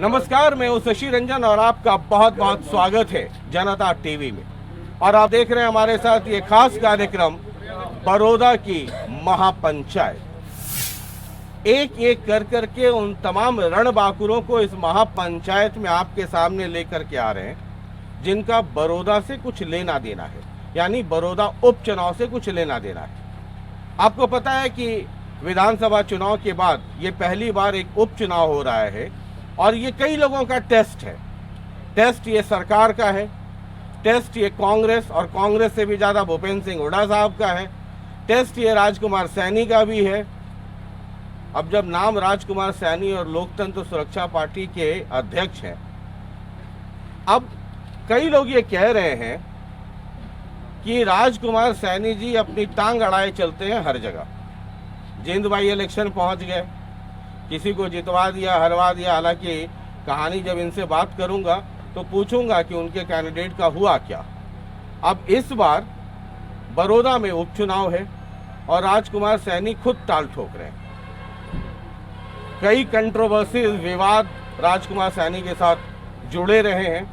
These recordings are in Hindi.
नमस्कार, मैं हूं शशि रंजन और आपका बहुत बहुत स्वागत है जनता टीवी में। और आप देख रहे हैं हमारे साथ ये खास कार्यक्रम बड़ौदा की महापंचायत। एक एक कर करके उन तमाम रणबांकुरों को इस महापंचायत में आपके सामने लेकर के आ रहे हैं जिनका बड़ौदा से कुछ लेना देना है, यानी बड़ौदा उपचुनाव से कुछ लेना देना है। आपको पता है कि विधानसभा चुनाव के बाद ये पहली बार एक उपचुनाव हो रहा है और ये कई लोगों का टेस्ट है। टेस्ट ये सरकार का है, टेस्ट ये कांग्रेस और कांग्रेस से भी ज़्यादा भूपेंद्र सिंह हुड्डा साहब का है, टेस्ट ये राजकुमार सैनी का भी है। अब जब नाम राजकुमार सैनी और लोकतंत्र सुरक्षा पार्टी के अध्यक्ष हैं, अब कई लोग ये कह रहे हैं कि राजकुमार सैनी जी अपनी टांग अड़ाए चलते हैं हर जगह। जिंद बाई इलेक्शन पहुंच गए, किसी को जितवा दिया, हरवा दिया। हालांकि कहानी जब इनसे बात करूंगा तो पूछूंगा कि उनके कैंडिडेट का हुआ क्या। अब इस बार बड़ौदा में उपचुनाव है और राजकुमार सैनी खुद टाल ठोक रहे हैं। कई कंट्रोवर्सी, विवाद राजकुमार सैनी के साथ जुड़े रहे हैं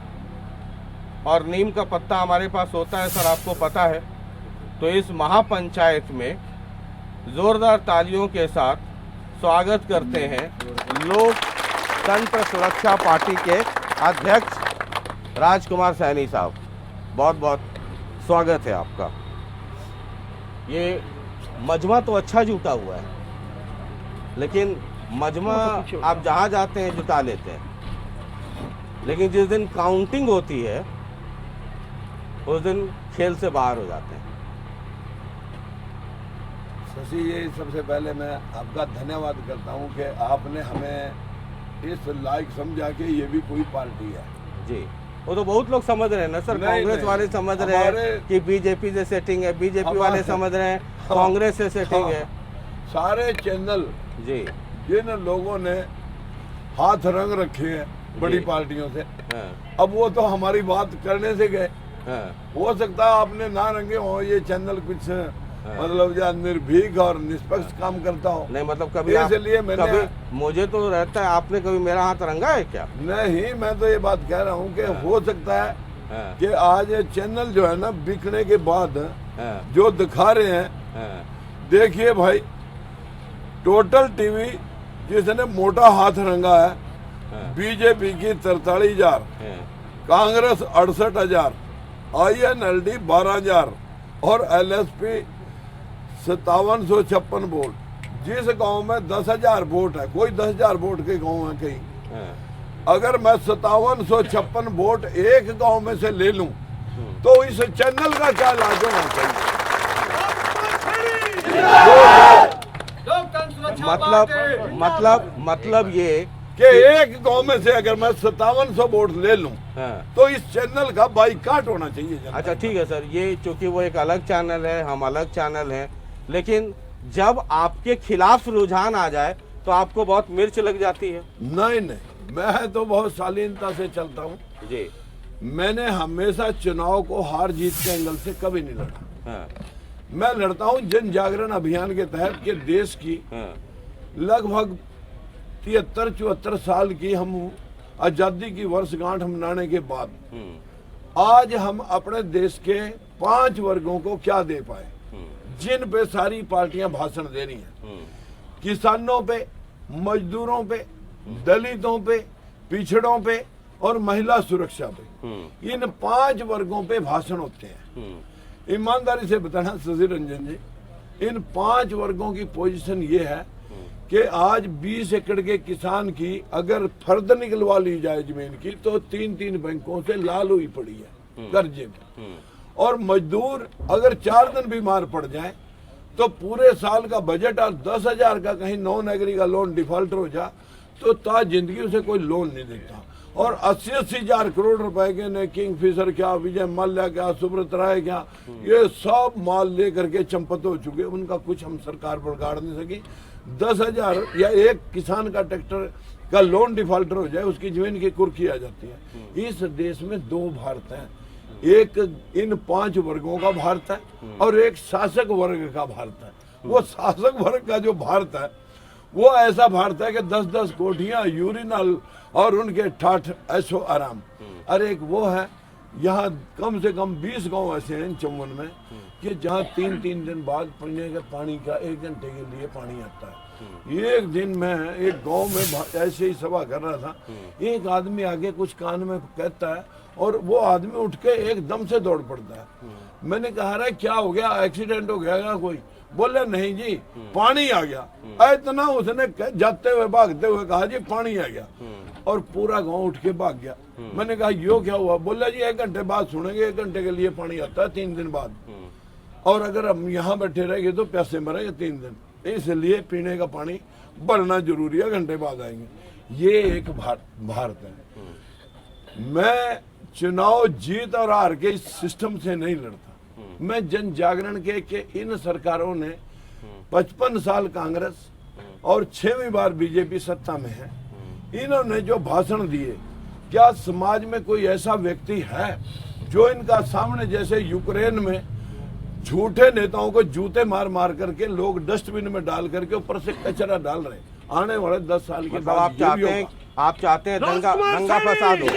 और नीम का पत्ता हमारे पास होता है, सर आपको पता है। तो इस महापंचायत में जोरदार तालियों के साथ स्वागत करते हैं लोकतंत्र सुरक्षा पार्टी के अध्यक्ष राजकुमार सैनी साहब। बहुत बहुत स्वागत है आपका। ये मजमा तो अच्छा जुटा हुआ है, लेकिन मजमा आप जहाँ जाते हैं जुटा लेते हैं, लेकिन जिस दिन काउंटिंग होती है उस दिन खेल से बाहर हो जाते हैं। शशि, ये सबसे पहले मैं आपका धन्यवाद करता हूँ कि आपने हमें इस लायक समझा कि ये भी कोई पार्टी है। जी, वो तो बहुत लोग समझ रहे हैं ना सर। कांग्रेस वाले समझ रहे हैं कि बीजेपी से सेटिंग है, बीजेपी वाले समझ रहे हैं कांग्रेस से सेटिंग है। सारे चैनल जी जिन लोगों ने हाथ रंग रखे हैं बड़ी पार्टियों से, अब वो तो हमारी बात करने से गए। हो सकता है आपने ना रंगे हो, ये चैनल कुछ मतलब या निर्भीक और निष्पक्ष काम करता हो। नहीं मतलब कभी इसलिए मैंने कभी मुझे तो रहता है, आपने कभी मेरा हाथ रंगा है क्या? नहीं, मैं तो ये बात कह रहा हूँ कि हो सकता है कि आज ये चैनल जो है ना बिकने के बाद जो दिखा रहे हैं, देखिए भाई, टोटल टीवी जिसने मोटा हाथ रंगा है, बीजेपी की 43,000, कांग्रेस 68,000, INLD 12,000 और LSP 5756 वोट। जिस गांव में 10,000 वोट है, कोई 10,000 वोट के गांव है कहीं, अगर मैं 5756 वोट एक गांव में से ले लूं तो इस चैनल का क्या लाज होना चाहिए? मतलब ये कि एक गांव में से अगर मैं 5700 वोट ले लूं तो इस चैनल का बाइकाट होना चाहिए। अच्छा ठीक है सर, ये चूंकि वो एक अलग चैनल है, हम अलग चैनल हैं, लेकिन जब आपके खिलाफ रुझान आ जाए तो आपको बहुत मिर्च लग जाती है। नहीं, मैं तो बहुत शालीनता से चलता हूँ जी। मैंने हमेशा चुनाव को हार जीत के एंगल से कभी नहीं लड़ा। मैं लड़ता हूँ जन जागरण अभियान के तहत के देश की लगभग 73-74 साल की हम आजादी की वर्षगांठ मनाने के बाद आज हम अपने देश के 5 वर्गों को क्या दे पाए, जिन पे सारी पार्टियां भाषण दे रही हैं। किसानों पे, मजदूरों पे, दलितों पे, पिछड़ों पे और महिला सुरक्षा पे, इन 5 वर्गों पे भाषण होते हैं। ईमानदारी से बताना शशि रंजन जी, इन 5 वर्गों की पोजीशन ये है कि आज 20 एकड़ के किसान की अगर फर्द निकलवा ली जाए जमीन की तो 3-3 बैंकों से लाल हुई पड़ी है कर्जे में। और मजदूर अगर 4 दिन बीमार पड़ जाए तो पूरे साल का बजट और 10,000 का कहीं नॉन एग्री का लोन डिफॉल्टर हो जाए तो ता जिंदगी उसे कोई लोन नहीं देता। और 80-80 हजार करोड़ रुपए के ने किंगफिशर क्या, विजय माल्या क्या, सुब्रत राय क्या, ये सब माल लेकर के चंपत हो चुके। उनका कुछ हम सरकार पर गाड़ नहीं सकी। 10,000 या एक किसान का ट्रैक्टर का लोन डिफॉल्टर हो जाए, उसकी जमीन की कुर्की आ जाती है। इस देश में 2 भारत हैं, एक इन 5 वर्गों का भारत है और एक शासक वर्ग का भारत है। वो शासक वर्ग का जो भारत है वो ऐसा भारत है कि 10-10 कोठियां, यूरिनल और उनके ठाठ ऐसो आराम। अरे एक वो है, यहाँ कम से कम 20 गांव ऐसे हैं चंबन में कि जहाँ 3-3 दिन बाद पीने के पानी का 1 घंटे के लिए पानी आता है। एक दिन मैं एक गांव में ऐसे ही सभा कर रहा था, एक आदमी आगे कुछ कान में कहता है और वो आदमी उठ के एकदम से दौड़ पड़ता है। मैंने कहा रे क्या हो गया, एक्सीडेंट हो गया कोई? बोले नहीं जी पानी आ गया। इतना उसने जाते हुए भागते हुए कहा जी पानी आ गया, और पूरा गांव उठ के भाग गया। मैंने कहा यो क्या हुआ? बोला जी 1 घंटे बाद सुनेंगे, 1 घंटे के लिए पानी आता है 3 दिन बाद, और अगर हम यहाँ बैठे रहेंगे तो प्यासे मरेंगे 3 दिन, इसलिए पीने का पानी भरना जरूरी है, घंटे बाद आएंगे। ये एक भारत है। मैं चुनाव जीत और हार के इस सिस्टम से नहीं लड़ता। मैं जन जागरण के इन सरकारों ने 55 साल कांग्रेस और 6वीं बार बीजेपी सत्ता में है, इन्होंने जो भाषण दिए, क्या समाज में कोई ऐसा व्यक्ति है जो इनका सामने, जैसे यूक्रेन में झूठे नेताओं को जूते मार मार करके लोग डस्टबिन में डाल करके ऊपर से कचरा डाल रहे, आने वाले 10 साल के बाद आप चाहते हैं दंगा फसाद हो?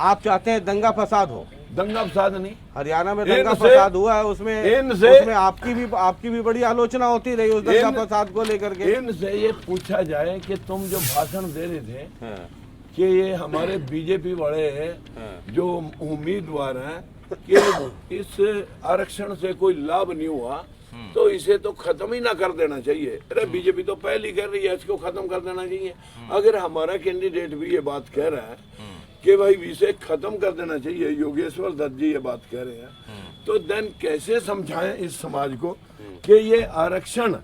आप चाहते हैं दंगा फसाद हो? दंगा फसाद नहीं, हरियाणा में दंगा फसाद हुआ है, उसमें आपकी भी बड़ी आलोचना होती रही उस दंगा फसाद को लेकर के। इनसे ये पूछा जाए कि तुम जो भाषण दे रहे थे कि ये हमारे बीजेपी वाले जो उम्मीदवार हैं कि इस आरक्षण से कोई लाभ नहीं हुआ तो इसे तो खत्म ही ना कर देना चाहिए। अरे बीजेपी तो पहले ही कर रही है, इसको खत्म कर देना चाहिए। अगर हमारा कैंडिडेट भी ये बात कह रहा है कि भाई इसे खत्म कर देना चाहिए, योगेश्वर दत्त जी ये बात कह रहे हैं, तो देन कैसे समझाएं इस समाज को कि ये आरक्षण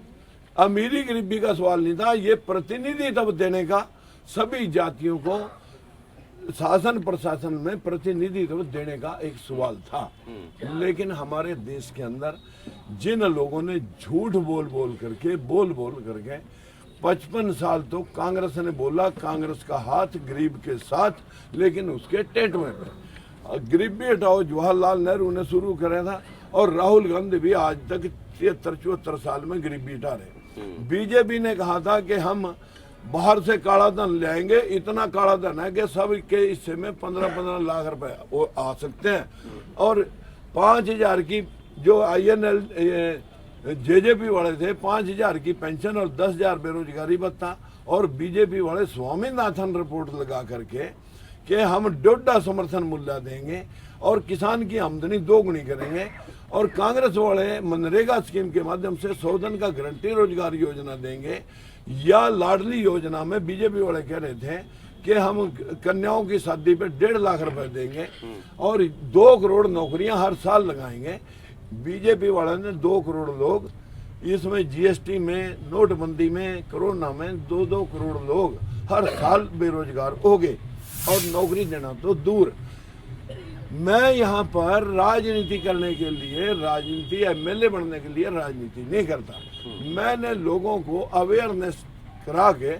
अमीरी गरीबी का सवाल नहीं था, ये प्रतिनिधित्व देने का, सभी जातियों को शासन प्रशासन में प्रतिनिधित्व देने का एक सवाल था। लेकिन हमारे देश के अंदर जिन लोगों ने झूठ बोल बोल करके 55 साल तो कांग्रेस ने बोला कांग्रेस का हाथ गरीब के साथ, लेकिन उसके टेंट में गरीबी हटाओ जवाहरलाल नेहरू ने शुरू करा था, और राहुल गांधी भी आज तक 73-74 साल में गरीबी हटा रहे। बीजेपी ने कहा था कि हम बाहर से काला धन लाएंगे, इतना काला धन है कि सब के हिस्से में 15-15 लाख रुपए वो आ सकते हैं, और 5000 की जो INL जेजेपी वाले थे 5000 की पेंशन और 10,000 बेरोजगारी भत्ता, और बीजेपी वाले स्वामीनाथन रिपोर्ट लगा करके कि हम 1.5 समर्थन मूल्य देंगे और किसान की आमदनी 2 गुनी करेंगे, और कांग्रेस वाले मनरेगा स्कीम के माध्यम से 100 दिन का गारंटी रोजगार योजना देंगे, या लाडली योजना में बीजेपी वाले कह रहे थे कि हम कन्याओं की शादी पे 1.5 लाख रुपए देंगे और 2 करोड़ नौकरियां हर साल लगाएंगे। बीजेपी वाले ने 2 करोड़ लोग, इसमें GST में, नोटबंदी में, कोरोना में 2-2 करोड़ लोग हर साल बेरोजगार हो गए, और नौकरी देना तो दूर। मैं यहाँ पर राजनीति करने के लिए, राजनीति MLA बनने के लिए राजनीति नहीं करता। मैंने लोगों को अवेयरनेस करा के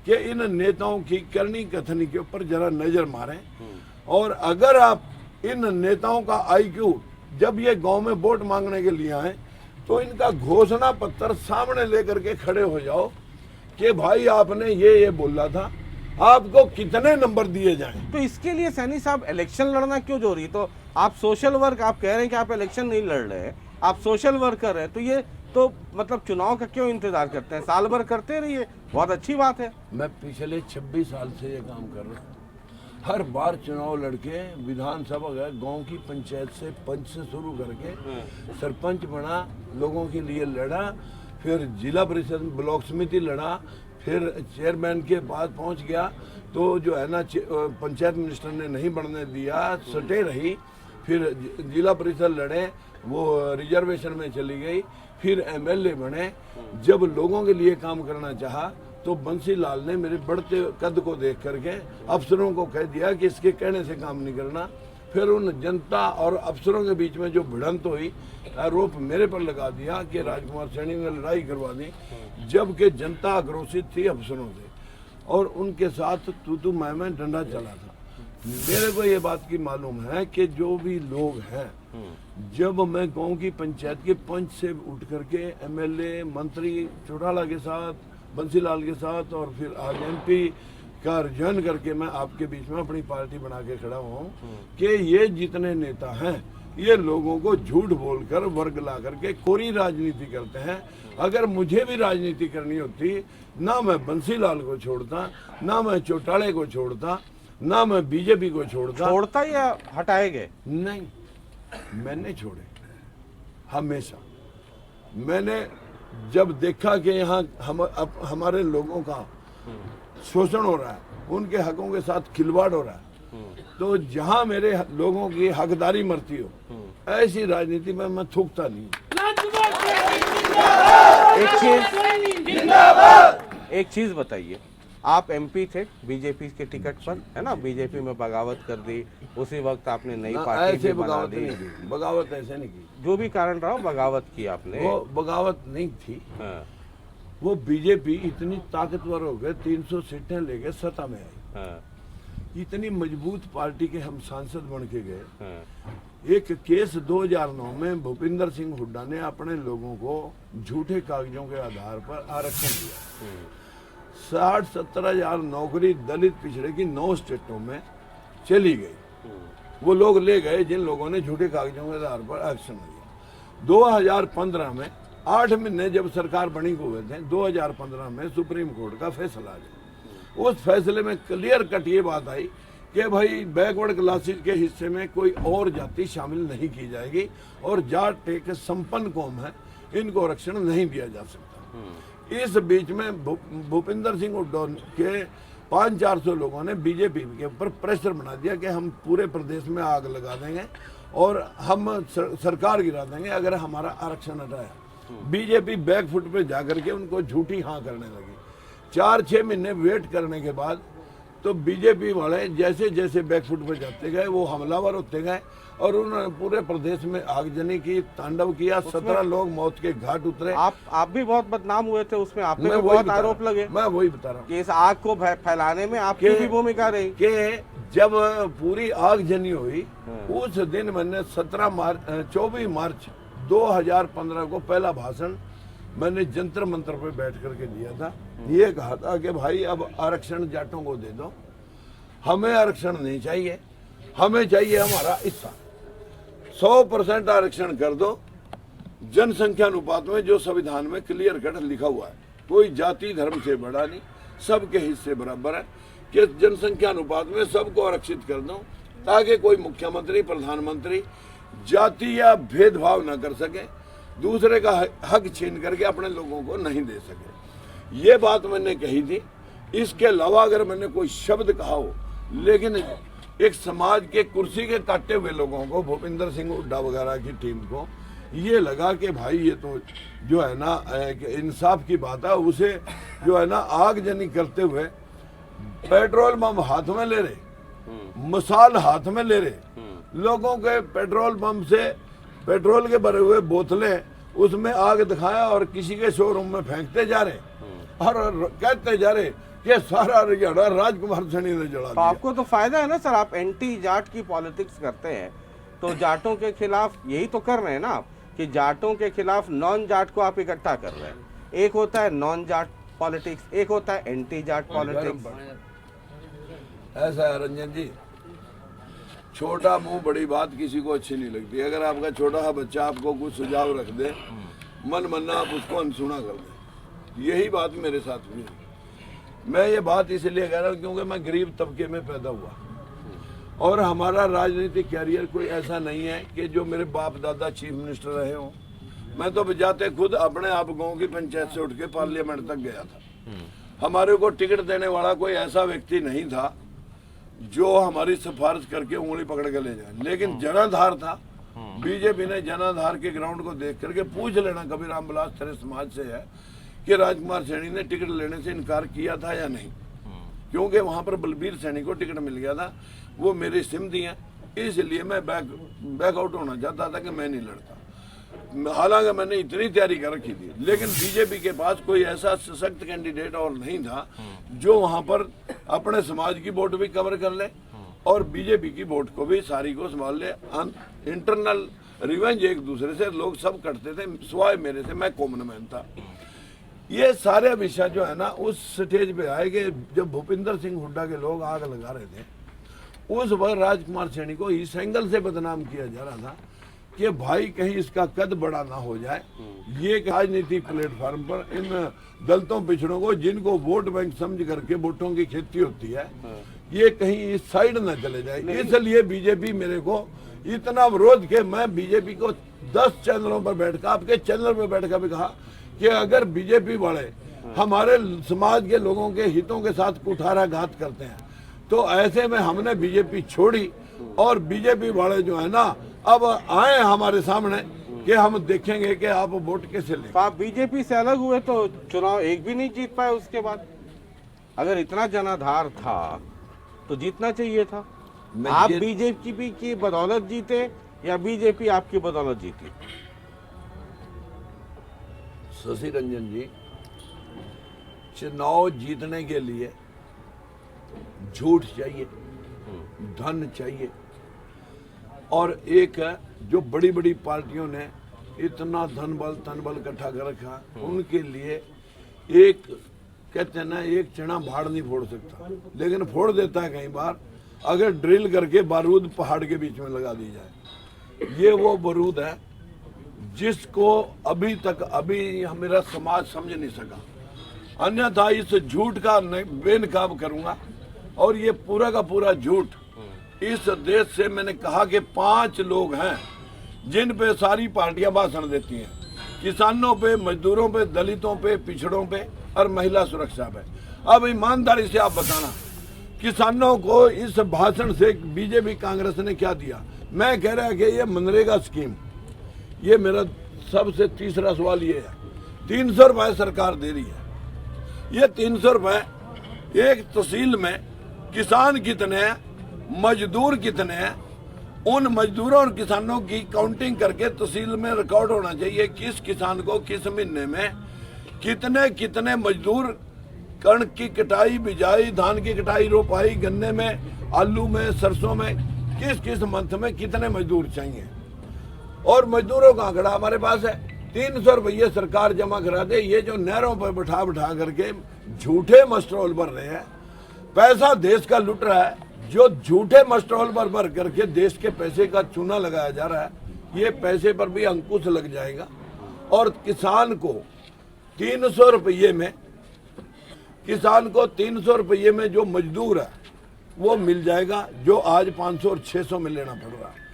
कि इन नेताओं की करनी कथनी के ऊपर जरा नजर मारें, और अगर आप इन नेताओं का IQ, जब ये गांव में वोट मांगने के लिए आए तो इनका घोषणा पत्र सामने लेकर के खड़े हो जाओ कि भाई आपने ये बोला था, आपको कितने नंबर दिए जाएं। तो इसके लिए सैनी साहब इलेक्शन लड़ना क्यों जरूरी? तो आप सोशल वर्क, आप कह रहे हैं कि आप इलेक्शन नहीं लड़ रहे, आप सोशल वर्क कर रहे हैं, तो ये तो मतलब चुनाव का क्यों इंतजार करते हैं? साल भर करते रहिए, बहुत अच्छी बात है। मैं पिछले 26 साल से ये काम कर रहा हूँ। हर बार चुनाव लड़के विधानसभा गए, गांव की पंचायत से, पंच से शुरू करके सरपंच बना, लोगों के लिए लड़ा, फिर जिला परिषद ब्लॉक समिति लड़ा, फिर चेयरमैन के पास पहुंच गया तो जो है ना पंचायत मिनिस्टर ने नहीं बढ़ने दिया, सटे रही, फिर जिला परिषद लड़े, वो रिजर्वेशन में चली गई, फिर MLA बने। जब लोगों के लिए काम करना चाहा तो बंसी लाल ने मेरे बढ़ते कद को देख करके अफसरों को कह दिया कि इसके कहने से काम नहीं करना। फिर उन जनता और अफसरों के बीच में जो भिड़ंत हुई, आरोप मेरे पर लगा दिया कि राजकुमार सैनी ने लड़ाई करवा दी, जबकि जनता आक्रोशित थी अफसरों से, और उनके साथ तू मैं डंडा चला था। मेरे को ये बात की मालूम है कि जो भी लोग हैं, जब मैं गांव की पंचायत के पंच से उठ करके MLA, मंत्री चौटाला के साथ बंसीलाल के साथ और फिर आज एमपी का रुझान करके मैं आपके बीच में अपनी पार्टी बना के खड़ा हुआ हूँ कि ये जितने नेता हैं ये लोगों को झूठ बोलकर वर्ग ला करके कोरी राजनीति करते हैं। अगर मुझे भी राजनीति करनी होती ना मैं बंसीलाल को छोड़ता, ना मैं चौटाले को छोड़ता, ना मैं बीजेपी को छोड़ता या हटाएंगे? नहीं, मैंने छोड़े हमेशा। मैंने जब देखा कि यहाँ हमारे लोगों का शोषण हो रहा है, उनके हकों के साथ खिलवाड़ हो रहा है, तो जहाँ मेरे लोगों की हकदारी मरती हो ऐसी राजनीति में मैं थूकता नहीं। एक चीज बताइए, आप एमपी थे बीजेपी के टिकट पर, है ना? बीजेपी में बगावत कर दी, उसी वक्त आपने नई पार्टी ऐसे भी बना बगावत दी। नहीं की, बगावत ऐसे नहीं की। जो भी कारण रहा बगावत की आपने। वो बगावत नहीं थी। हाँ, वो बीजेपी इतनी ताकतवर हो गए, 300 सीटें लेके सत्ता में आई। हाँ, इतनी मजबूत पार्टी के हम सांसद बन के गए। हाँ, एक केस 2009 में भूपिंदर सिंह हुड्डा ने अपने लोगों को झूठे कागजों के आधार पर आरक्षण दिया। 60-70 हजार नौकरी दलित पिछड़े की 9 स्टेटों में चली गई। वो लोग ले गए जिन लोगों ने झूठे कागजों के आधार पर आरक्षण दिया। 2015 में 8 महीने जब सरकार बनी हुए थे, 2015 में सुप्रीम कोर्ट का फैसला आ गया। उस फैसले में क्लियर कट ये बात आई कि भाई बैकवर्ड क्लासेज के हिस्से में कोई और जाति शामिल नहीं की जाएगी और जाट एक संपन्न कौम है, इनको आरक्षण नहीं दिया जा सकता। इस बीच में भूपिंदर सिंह हुड्डा के 500-400 लोगों ने बीजेपी के ऊपर प्रेशर बना दिया कि हम पूरे प्रदेश में आग लगा देंगे और हम सरकार गिरा देंगे अगर हमारा आरक्षण हटाया। बीजेपी बैकफुट पे जाकर के उनको झूठी हाँ करने लगी। 4-6 महीने वेट करने के बाद तो बीजेपी वाले जैसे जैसे बैकफुट पे जाते गए वो हमलावर होते गए और उन्होंने पूरे प्रदेश में आगजनी की, तांडव किया। 17 लोग मौत के घाट उतरे। आप भी बहुत बदनाम हुए थे उसमें, आप पे भी बहुत आरोप लगे। मैं वही बता रहा हूँ कि इस आग को फैलाने में आपकी भी भूमिका रही। कि जब पूरी आगजनी हुई उस दिन मैंने 24 मार्च 2015 को पहला भाषण मैंने जंतर मंत्र पे बैठ करके दिया था। ये कहा था कि भाई अब आरक्षण जाटों को दे दो, हमें आरक्षण नहीं चाहिए, हमें चाहिए हमारा हिस्सा। 100% आरक्षण कर दो, जनसंख्या अनुपात में जो संविधान में क्लियर कट लिखा हुआ है, कोई जाति धर्म से बड़ा नहीं, सबके हिस्से बराबर है, कि जनसंख्या अनुपात में सबको आरक्षित कर दो ताकि कोई मुख्यमंत्री प्रधानमंत्री जाति या भेदभाव न कर सके, दूसरे का हक छीन करके अपने लोगों को नहीं दे सके। ये बात मैंने कही थी। इसके अलावा अगर मैंने कोई शब्द कहा हो, लेकिन एक समाज के कुर्सी के काटे हुए लोगों को, भूपिंदर सिंह हुड्डा वगैरह की टीम को ये लगा कि भाई ये तो जो है ना इंसाफ की बात है, उसे जो है ना आगजनी करते हुए पेट्रोल पंप हाथ में ले रहे, मसाल हाथ में ले रहे, लोगों के पेट्रोल पंप से पेट्रोल के भरे हुए बोतलें उसमें आग दिखाया और किसी के शोरूम में फेंकते जा रहे और कहते जा रहे कि सारा हरियाणा राजकुमार सैनी ने जला दिया। आपको तो फायदा है ना सर, आप एंटी जाट की पॉलिटिक्स करते हैं, तो जाटों के खिलाफ यही तो कर रहे हैं ना आप, कि जाटों के खिलाफ नॉन जाट को आप इकट्ठा कर रहे हैं। एक होता है नॉन जाट पॉलिटिक्स, एक होता है एंटी जाट पॉलिटिक्स। ऐसा है रंजन जी, छोटा मुंह बड़ी बात किसी को अच्छी नहीं लगती। अगर आपका छोटा सा बच्चा आपको कुछ सुझाव रख दे, मन मन्ना आप उसको अनसुना कर दे, यही बात मेरे साथ हुई। मैं ये बात इसलिए कह रहा हूँ क्योंकि मैं गरीब तबके में पैदा हुआ और हमारा राजनीतिक कैरियर कोई ऐसा नहीं है कि जो मेरे बाप दादा चीफ मिनिस्टर रहे हों। मैं तो बजाते खुद अपने आप गाँव की पंचायत से उठ के पार्लियामेंट तक गया था। हमारे को टिकट देने वाला कोई ऐसा व्यक्ति नहीं था जो हमारी सिफारिश करके उंगली पकड़ के ले जाए, लेकिन जनाधार था। बीजेपी ने जनाधार के ग्राउंड को देख करके पूछ लेना कभी रामविलास तेरे समाज से है कि राजकुमार सैनी ने टिकट लेने से इनकार किया था या नहीं, क्योंकि वहां पर बलबीर सैनी को टिकट मिल गया था, वो मेरी सिमती है, इसलिए मैं बैक आउट होना चाहता था कि मैं नहीं लड़ता। हालांकि मैंने इतनी तैयारी कर रखी थी, लेकिन बीजेपी के पास कोई ऐसा सशक्त कैंडिडेट और नहीं था जो वहां पर अपने समाज की वोट भी कवर कर ले और बीजेपी की वोट को भी सारी को संभाल ले। इंटरनल रिवेंज एक दूसरे से लोग सब करते थे, सिवाय मेरे से, मैं कॉमन मैन था। ये सारे विषय जो है ना उस स्टेज पे आए कि जब भूपिंदर सिंह हुड्डा के लोग आग लगा रहे थे, उस वक्त राजकुमार सैनी को इस एंगल से बदनाम किया जा रहा था कि भाई कहीं इसका कद बड़ा ना हो जाए, ये राजनीतिक प्लेटफॉर्म पर इन दलितों पिछड़ों को जिनको वोट बैंक समझ करके वोटों की खेती होती है, ये कहीं इस साइड ना चले जाए। इसलिए बीजेपी मेरे को इतना विरोध के मैं बीजेपी को 10 चैनलों पर बैठकर, आपके चैनल पर बैठकर भी कहा कि अगर बीजेपी वाले हमारे समाज के लोगों के हितों के साथ कुठाराघात करते हैं तो ऐसे में हमने बीजेपी छोड़ी और बीजेपी वाले जो है ना अब आए हमारे सामने कि हम देखेंगे कि आप वोट कैसे लेंगे। तो आप बीजेपी से अलग हुए तो चुनाव एक भी नहीं जीत पाए उसके बाद। अगर इतना जनाधार था तो जीतना चाहिए था। आप बीजेपी की बदौलत जीते या बीजेपी आपकी बदौलत जीती? शशि रंजन जी, चुनाव जीतने के लिए झूठ चाहिए, धन चाहिए, और एक जो बड़ी बड़ी पार्टियों ने इतना धन बल तन बल इकट्ठा कर रखा, उनके लिए एक कहते हैं ना एक चना भाड़ नहीं फोड़ सकता, लेकिन फोड़ देता है कई बार अगर ड्रिल करके बारूद पहाड़ के बीच में लगा दी जाए। ये वो बारूद है जिसको अभी तक मेरा समाज समझ नहीं सका। अन्यथा इस झूठ का बेनकाब करूंगा। और ये पूरा का पूरा झूठ इस देश से मैंने कहा कि 5 लोग हैं जिन पे सारी पार्टियां भाषण देती हैं, किसानों पे, मजदूरों पे, दलितों पे, पिछड़ों पे और महिला सुरक्षा पे। अब ईमानदारी से आप बताना किसानों को इस भाषण से बीजेपी कांग्रेस ने क्या दिया? मैं कह रहा कि ये मनरेगा स्कीम, ये मेरा सबसे तीसरा सवाल ये है, 300 रुपए सरकार दे रही है। ये 300 रुपए एक तहसील में किसान कितने हैं, मजदूर कितने हैं, उन मजदूरों और किसानों की काउंटिंग करके तहसील में रिकॉर्ड होना चाहिए किस किसान को किस महीने में कितने कितने मजदूर कणक की कटाई, बिजाई, धान की कटाई, रोपाई, गन्ने में, आलू में, सरसों में किस किस मंथ में कितने मजदूर चाहिए। और मजदूरों का आंकड़ा हमारे पास है। 300 रुपये सरकार जमा करा दे। ये जो नहरों पर बैठा बैठा करके झूठे मस्ट्रोल भर रहे हैं, पैसा देश का लुट रहा है, जो झूठे मस्ट्रोल भर भर करके देश के पैसे का चूना लगाया जा रहा है, ये पैसे पर भी अंकुश लग जाएगा। और किसान को 300 रुपये में, किसान को 300 रुपये में जो मजदूर है वो मिल जाएगा जो आज 500 और 600 में लेना पड़ रहा है।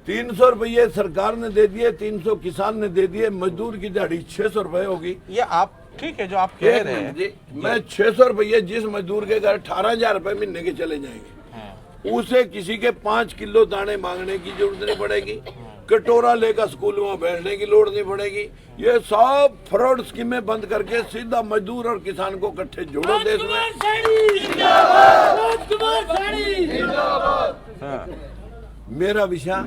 300 रुपये सरकार ने दे दिए, 300 किसान ने दे दिए, मजदूर की दिहाड़ी 600 रुपए होगी। ये आप ठीक है जो आप कह रहे हैं जी, मैं 600 रुपये जिस मजदूर के घर 18,000 रुपए महीने के चले जाएंगे, उसे किसी के 5 किलो दाने मांगने की जरूरत नहीं पड़ेगी, कटोरा लेकर स्कूलों में बैठने की लोड़ नहीं पड़ेगी। ये सब फ्रॉड स्कीमें बंद करके सीधा मजदूर और किसान को इकट्ठे जोड़ो देश में। मेरा विषय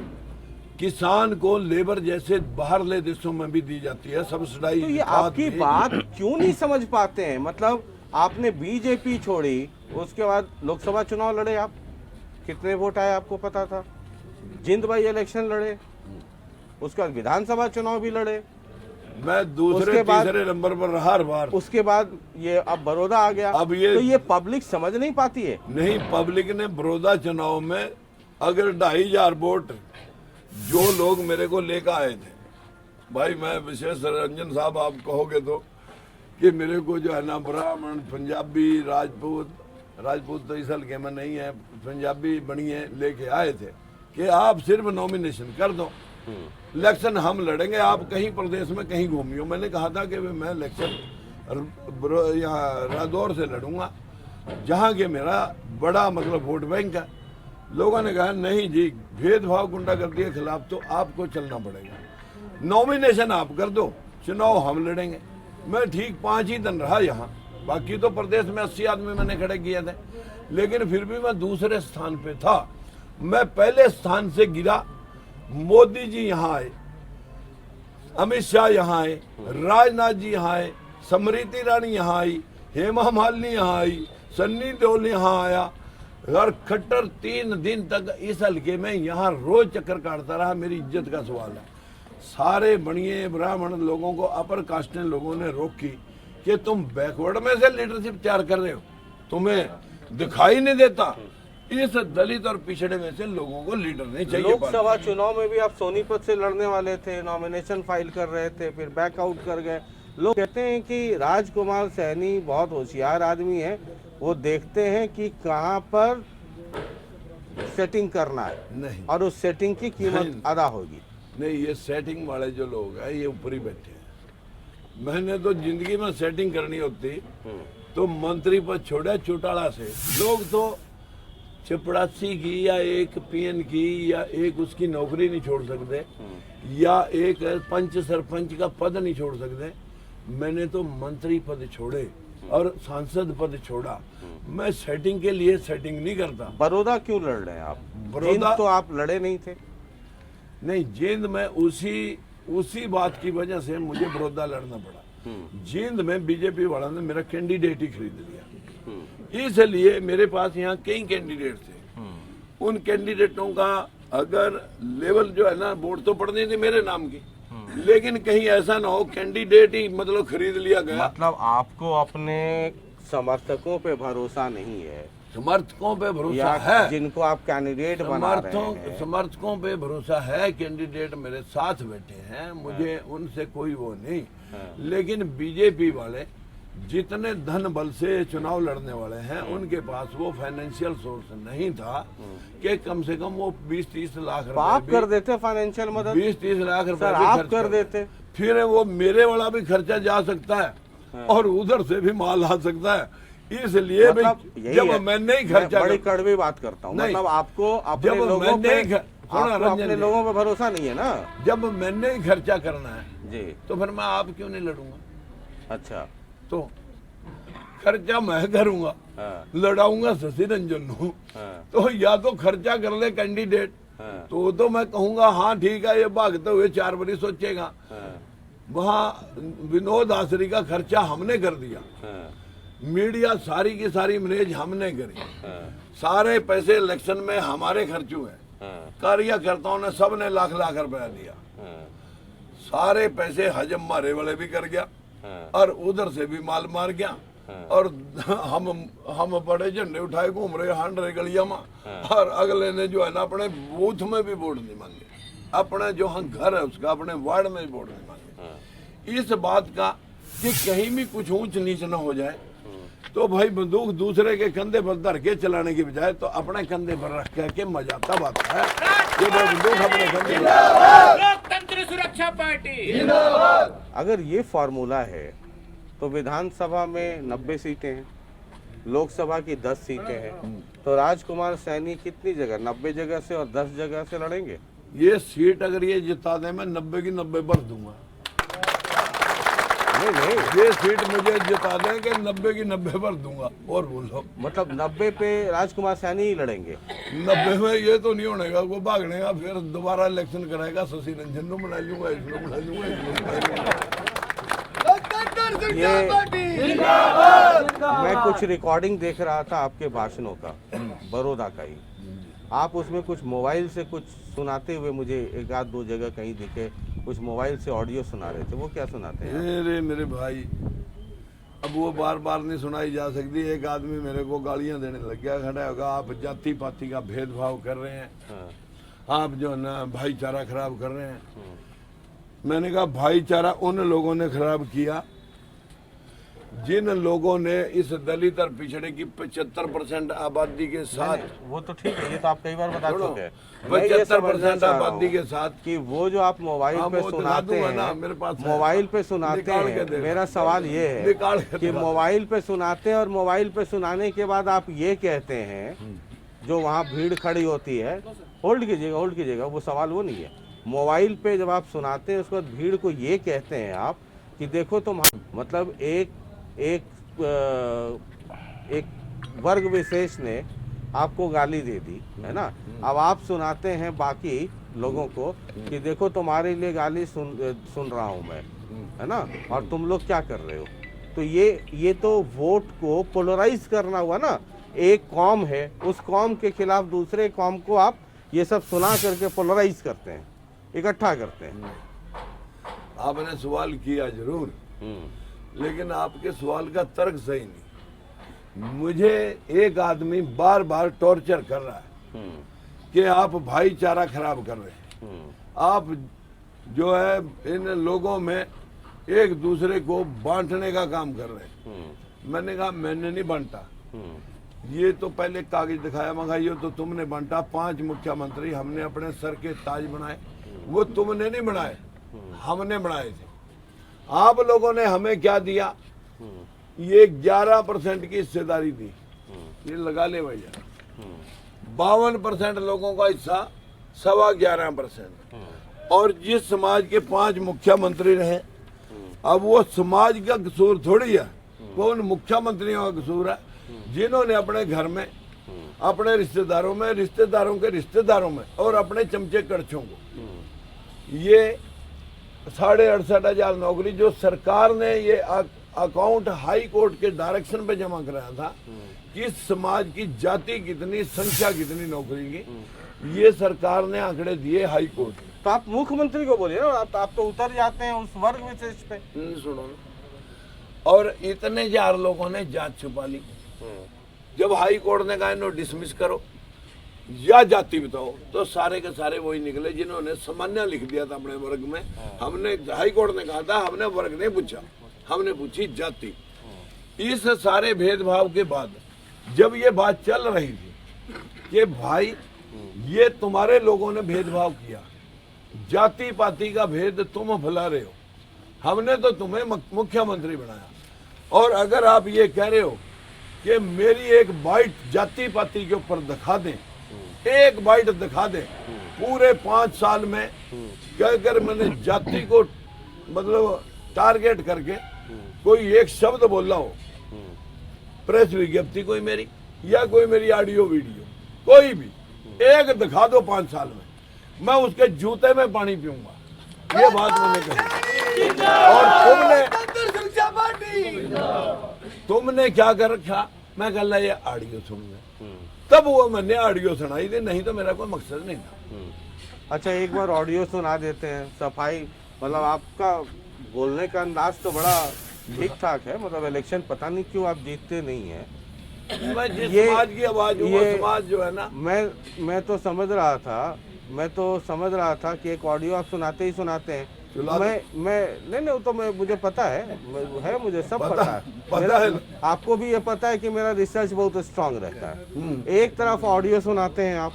किसान को लेबर जैसे बाहरले देशों में भी दी जाती है सब्सिडाइज। तो ये आपकी बात क्यों नहीं समझ पाते हैं? मतलब आपने बीजेपी छोड़ी, उसके बाद लोकसभा चुनाव लड़े, आप कितने वोट आए आपको पता था, जिंद बाई इलेक्शन लड़े, उसके बाद विधानसभा चुनाव भी लड़े, मैं दूसरे तीसरे नंबर पर रहा हर बार। उसके बाद ये अब बड़ौदा आ गया। अब ये तो ये पब्लिक समझ नहीं पाती है। नहीं, पब्लिक ने बड़ौदा चुनाव में अगर 2,500 वोट जो लोग मेरे को लेकर आए थे, भाई मैं विशेष रंजन साहब आप कहोगे तो कि मेरे को जो है ना ब्राह्मण, पंजाबी, राजपूत तो इस हल्के में नहीं है, पंजाबी बनिए लेके आए थे कि आप सिर्फ नॉमिनेशन कर दो, इलेक्शन हम लड़ेंगे, आप कहीं प्रदेश में कहीं घूमियो। मैंने कहा था कि मैं इलेक्शन यहाँ रादौर से लड़ूंगा जहाँ के मेरा बड़ा मतलब वोट बैंक है। लोगों ने कहा नहीं जी, भेदभाव गुंडागर्दी के खिलाफ तो आपको चलना पड़ेगा, नॉमिनेशन आप कर दो, चुनाव हम लड़ेंगे। मैं ठीक 5 ही दिन रहा यहाँ, बाकी तो प्रदेश में 80 आदमी मैंने खड़े किए थे, लेकिन फिर भी मैं दूसरे स्थान पे था। मैं पहले स्थान से गिरा। मोदी जी यहाँ आए, अमित शाह यहाँ आए, राजनाथ जी यहाँ आए, स्मृति ईरानी यहाँ आई, हेमा मालिनी यहाँ आई, सन्नी देओल यहाँ आया और खट्टर 3 दिन तक इस हल्के में यहाँ रोज चक्कर काटता रहा। मेरी इज्जत का सवाल है। सारे बनिए ब्राह्मण लोगों को, अपर कास्ट लोगों ने रोकी कि तुम बैकवर्ड में से लीडरशिप तैयार कर रहे हो, तुम्हें दिखाई नहीं देता। इस दलित और पिछड़े में से लोगों को लीडर नहीं चाहिए। लोकसभा चुनाव में भी आप सोनीपत से लड़ने वाले थे, नॉमिनेशन फाइल कर रहे थे, फिर बैकआउट कर गए। लोग कहते हैं कि राजकुमार सैनी बहुत होशियार आदमी है, वो देखते हैं कि कहां पर सेटिंग करना है नहीं, और उस सेटिंग की कीमत अदा होगी। नहीं, ये सेटिंग वाले जो लोग हैं ये ऊपर ही बैठे हैं। मैंने तो जिंदगी में सेटिंग करनी होती तो मंत्री पद छोड़ा चौटाला से। लोग तो चपड़ासी की या एक पीएन की या एक उसकी नौकरी नहीं छोड़ सकते या एक पंच सरपंच का पद नहीं छोड़ सकते। मैंने तो मंत्री पद छोड़े और सांसद पद छोड़ा। मैं सेटिंग के लिए सेटिंग नहीं करता। बड़ौदा क्यों लड़ रहे हैं आप? बड़ौदा तो आप लड़े नहीं थे। नहीं, जींद में उसी बात की वजह से मुझे बड़ौदा लड़ना पड़ा। जींद में बीजेपी वाला ने मेरा कैंडिडेट ही खरीद लिया, इसलिए मेरे पास यहाँ कई कैंडिडेट थे। उन कैंडिडेटों का अगर लेवल जो है ना, वोट तो पड़नी थी मेरे नाम की, लेकिन कहीं ऐसा ना हो कैंडिडेट ही मतलब खरीद लिया गया। मतलब आपको अपने समर्थकों पे भरोसा नहीं है? समर्थकों पे भरोसा है, जिनको आप कैंडिडेट बना रहे हैं। समर्थकों पे भरोसा है, कैंडिडेट मेरे साथ बैठे हैं, मुझे उनसे कोई वो नहीं। लेकिन बीजेपी वाले जितने धन बल से चुनाव लड़ने वाले हैं, उनके पास वो फाइनेंशियल सोर्स नहीं था कि कम से कम वो 20-30 लाख रुपए आप कर देते फाइनेंशियल मदद। 20-30 लाख रुपए आप कर देते, फिर वो मेरे वाला भी खर्चा जा सकता है और उधर से भी माल आ सकता है। इसलिए मतलब जब मैं नहीं खर्चा, बड़ी कड़वी बात करता हूँ, मतलब आपको अपने लोगों पे भरोसा नहीं है ना। जब मैंने ही खर्चा करना है जी, तो फिर मैं आप क्यों नहीं लड़ूंगा? अच्छा, तो खर्चा मैं करूंगा, लड़ाऊंगा शशि रंजन हूँ। तो या तो खर्चा कर ले कैंडिडेट, तो मैं कहूंगा हाँ ठीक है, ये भागते हुए 4 बारी सोचेगा। वहाँ विनोद आसरी का खर्चा हमने कर दिया, मीडिया सारी की सारी मैनेज हमने करी, सारे पैसे इलेक्शन में हमारे खर्च हुए, कार्यकर्ताओं ने सबने लाख लाख रुपया दिया, सारे पैसे हजम मारे वाले भी कर गया और उधर से भी माल मार गया। और हम बड़े झंडे उठाए घूम रहे हांड रहे गलिया में, और अगले ने जो है ना अपने बूथ में भी वोट नहीं मांगे, अपने जो हम घर है उसका अपने वार्ड में भी वोट नहीं मांगे। इस बात का कि कहीं भी कुछ ऊंच नीच न हो जाए, तो भाई बंदूक दूसरे के कंधे पर धर के चलाने की बजाय तो अपने कंधे पर रख के मजा तब आता है कि बंदूक अपने कंधे पर। लोकतंत्र सुरक्षा पार्टी। अगर ये फॉर्मूला है तो विधानसभा में 90 सीटें हैं, लोकसभा की 10 सीटें हैं, तो राजकुमार सैनी कितनी जगह, 90 जगह से और 10 जगह से लड़ेंगे? ये सीट अगर ये जिता दे मैं 90 की 90 भर दूंगा। नहीं, ये सीट मुझे जिता दें कि 90 की 90 भर दूंगा। और बोलो, मतलब 90 पे राजकुमार सैनी ही लड़ेंगे? 90 में ये तो नहीं होने का, वो भागने का, फिर दोबारा इलेक्शन कराएगा, शशि रंजन को बना लूंगा, इसको बना लूंगा, इसको बना लूंगा। मैं कुछ रिकॉर्डिंग देख रहा था आपके भाषणों का, बड़ौदा का ही, आप उसमें कुछ मोबाइल से कुछ सुनाते हुए मुझे एक आध 2 जगह कहीं दिखे, कुछ मोबाइल से ऑडियो सुना रहे थे, वो क्या सुनाते हैं? अरे मेरे भाई, अब वो बार बार नहीं सुनाई जा सकती। एक आदमी मेरे को गालियां देने लग गया, खड़ा होगा, आप जाति पाति का भेदभाव कर रहे हैं, आप जो ना भाईचारा खराब कर रहे हैं। मैंने कहा भाईचारा उन लोगों ने खराब किया जिन लोगों ने इस दलित और पिछड़े की 75% आबादी के साथ, वो तो ठीक है, ये तो आप कई बार बता चुके हैं, 75% आबादी के साथ, कि वो जो आप मोबाइल पे सुनाते हैं, मेरे पास मोबाइल पे सुनाते हैं, मेरा सवाल ये है कि मोबाइल पे सुनाते हैं और मोबाइल पे सुनाने के बाद आप ये कहते हैं, जो वहाँ भीड़ खड़ी होती है, होल्ड कीजिएगा, वो सवाल वो नहीं है, मोबाइल पे जब आप सुनाते हैं उसके बाद भीड़ को ये कहते हैं आप कि देखो तुम, मतलब एक वर्ग विशेष ने आपको गाली दे दी है ना, अब आप सुनाते हैं बाकी लोगों को कि देखो तुम्हारे लिए गाली सुन रहा हूं मैं, है ना, और तुम लोग क्या कर रहे हो। तो ये तो वोट को पोलराइज करना हुआ ना। एक कौम है, उस कौम के खिलाफ दूसरे कौम को आप ये सब सुना करके पोलराइज करते हैं, इकट्ठा करते हैं। आपने सवाल किया जरूर, लेकिन आपके सवाल का तर्क सही नहीं। मुझे एक आदमी बार बार टॉर्चर कर रहा है कि आप भाईचारा खराब कर रहे हैं, आप जो है इन लोगों में एक दूसरे को बांटने का काम कर रहे हैं। मैंने कहा मैंने नहीं बांटा, ये तो पहले कागज दिखाया, मगर ये तो तुमने बांटा। 5 मुख्यमंत्री हमने अपने सर के ताज बनाए, वो तुमने नहीं बनाए, हमने बनाए थे। आप लोगों ने हमें क्या दिया? ये 11% की हिस्सेदारी दी, ये लगा ले भैया। 52% लोगों का हिस्सा, 11.25%। और जिस समाज के 5 मुख्यमंत्री रहे, अब वो समाज का कसूर थोड़ी है, वो उन मुख्यमंत्रियों का कसूर है जिन्होंने अपने घर में, अपने रिश्तेदारों में, रिश्तेदारों के रिश्तेदारों में और अपने चमचे कड़छों को ये 68,500 नौकरी जो सरकार ने ये अकाउंट हाई कोर्ट के डायरेक्शन पे जमा कराया था कि समाज की जाति कितनी, संख्या कितनी नौकरी की, ये सरकार ने आंकड़े दिए हाई कोर्ट में। तो आप मुख्यमंत्री को बोलिए ना, आप तो उतर जाते हैं उस वर्ग विशेष पे। सुनो ना, और इतने 4 लोगों ने जांच छुपा ली। जब हाई कोर्ट ने कहा इन्हों डिसमिस करो या जाति बताओ, तो सारे के सारे वही निकले जिन्होंने सामान्य लिख दिया था अपने वर्ग में। हमने, हाई कोर्ट ने कहा था हमने वर्ग नहीं पूछा, हमने पूछी जाति। इस सारे भेदभाव के बाद जब ये बात चल रही थी कि भाई ये तुम्हारे लोगों ने भेदभाव किया, जाति पाति का भेद तुम फैला रहे हो, हमने तो तुम्हें मुख्यमंत्री बनाया, और अगर आप ये कह रहे हो कि मेरी एक बाइट जाति पाति के ऊपर दिखा दें, एक बाइट दिखा दें, पूरे 5 साल में कहकर मैंने जाति को मतलब टारगेट करके कोई एक शब्द बोला हो, प्रेस विज्ञप्ति कोई मेरी या कोई मेरी ऑडियो वीडियो कोई भी एक दिखा दो 5 साल में, मैं उसके जूते में पानी पीऊंगा, ये बात मैंने कही। और तुमने क्या कर रखा? मैं कह रहा ये ऑडियो सुन ले, तब वो मैंने ऑडियो सुनाई थी, नहीं तो मेरा कोई मकसद नहीं था। अच्छा, एक बार ऑडियो सुना देते हैं। सफाई, मतलब आपका बोलने का अंदाज तो बड़ा ठीक ठाक है, मतलब इलेक्शन पता नहीं क्यों आप जीतते नहीं है। मैं जिस समाज की आवाज हूँ, वो समाज जो है ना, मैं तो समझ रहा था कि एक ऑडियो आप सुनाते ही सुनाते हैं। नहीं वो तो मुझे पता है, मुझे सब पता है। आपको भी ये पता है कि मेरा रिसर्च बहुत स्ट्रांग रहता है। एक तरफ ऑडियो सुनाते हैं आप,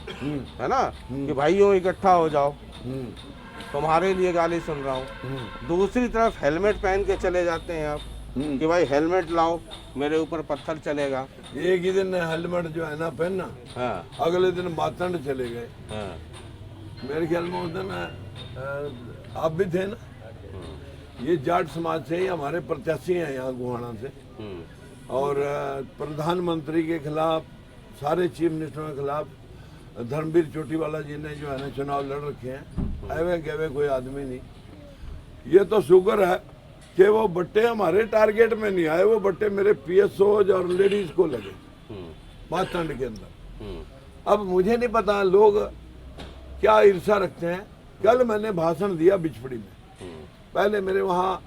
है ना, कि भाइयों इकट्ठा हो जाओ, तुम्हारे लिए गाली सुन रहा हूँ। दूसरी तरफ हेलमेट पहन के चले जाते हैं आप कि भाई हेलमेट लाओ, मेरे ऊपर पत्थर चलेगा। एक ही दिन हेलमेट जो है ना पहनना, हाँ। अगले दिन मातंड चले गए। हाँ। मेरे ख्याल में उस दिन आप भी थे ना। ये जाट समाज से ही हमारे प्रत्याशी हैं यहाँ गोहाना से, और प्रधानमंत्री के खिलाफ, सारे चीफ मिनिस्टरों के खिलाफ धर्मवीर चोटीवाला जी ने जो है ना चुनाव लड़ रखे हैं। एवे गैवे कोई आदमी नहीं। ये तो शुक्र है कि वो बट्टे हमारे टारगेट में नहीं आए, वो बट्टे मेरे पीएसओज और लेडीज को लगे मातंड के अंदर। अब मुझे नहीं पता लोग क्या ईर्षा रखते हैं। कल मैंने भाषण दिया बिचपड़ी में, पहले मेरे वहाँ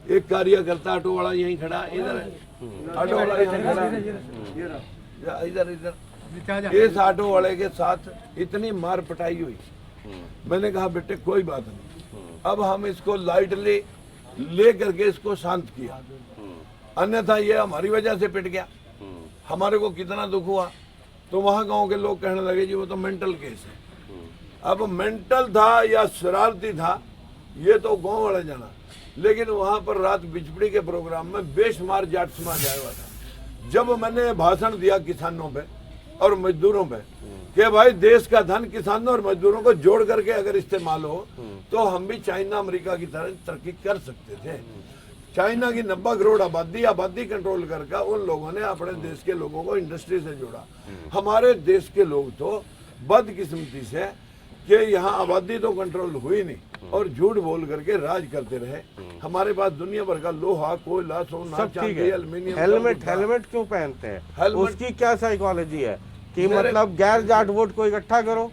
एक कार्यकर्ता ऑटो वाला यहीं खड़ा, इधर है ऑटो वाला, इधर इस ऑटो वाले के साथ इतनी मार पटाई हुई। मैंने कहा बेटे कोई बात नहीं, अब हम इसको लाइटली ले करके इसको शांत किया, अन्यथा ये हमारी वजह से पिट गया, हमारे को कितना दुख हुआ। तो वहाँ गांव के लोग कहने लगे जी वो तो मेंटल केस है। अब मेंटल था या शरारती था ये तो गांव वाले जाना, लेकिन वहां पर रात बिचपड़ी के प्रोग्राम में बेशुमार जाट समाज आया हुआ था। जब मैंने भाषण दिया किसानों पे और मजदूरों पे कि भाई देश का धन किसानों और मजदूरों को जोड़ करके अगर इस्तेमाल हो तो हम भी चाइना अमेरिका की तरह तरक्की कर सकते थे। चाइना की 90 करोड़ आबादी कंट्रोल करके उन लोगों ने अपने देश के लोगों को इंडस्ट्री से जोड़ा। हमारे देश के लोग तो बदकिस्मती से कि यहाँ आबादी तो कंट्रोल हुई नहीं और झूठ बोल करके राज करते रहे। हमारे पास दुनिया भर का लोहा, कोयला, सोना, चांदी, एल्युमिनियम। हेलमेट क्यों पहनते हैं? उसकी क्या साइकोलॉजी है कि मतलब गैर जाट वोट को इकट्ठा करो?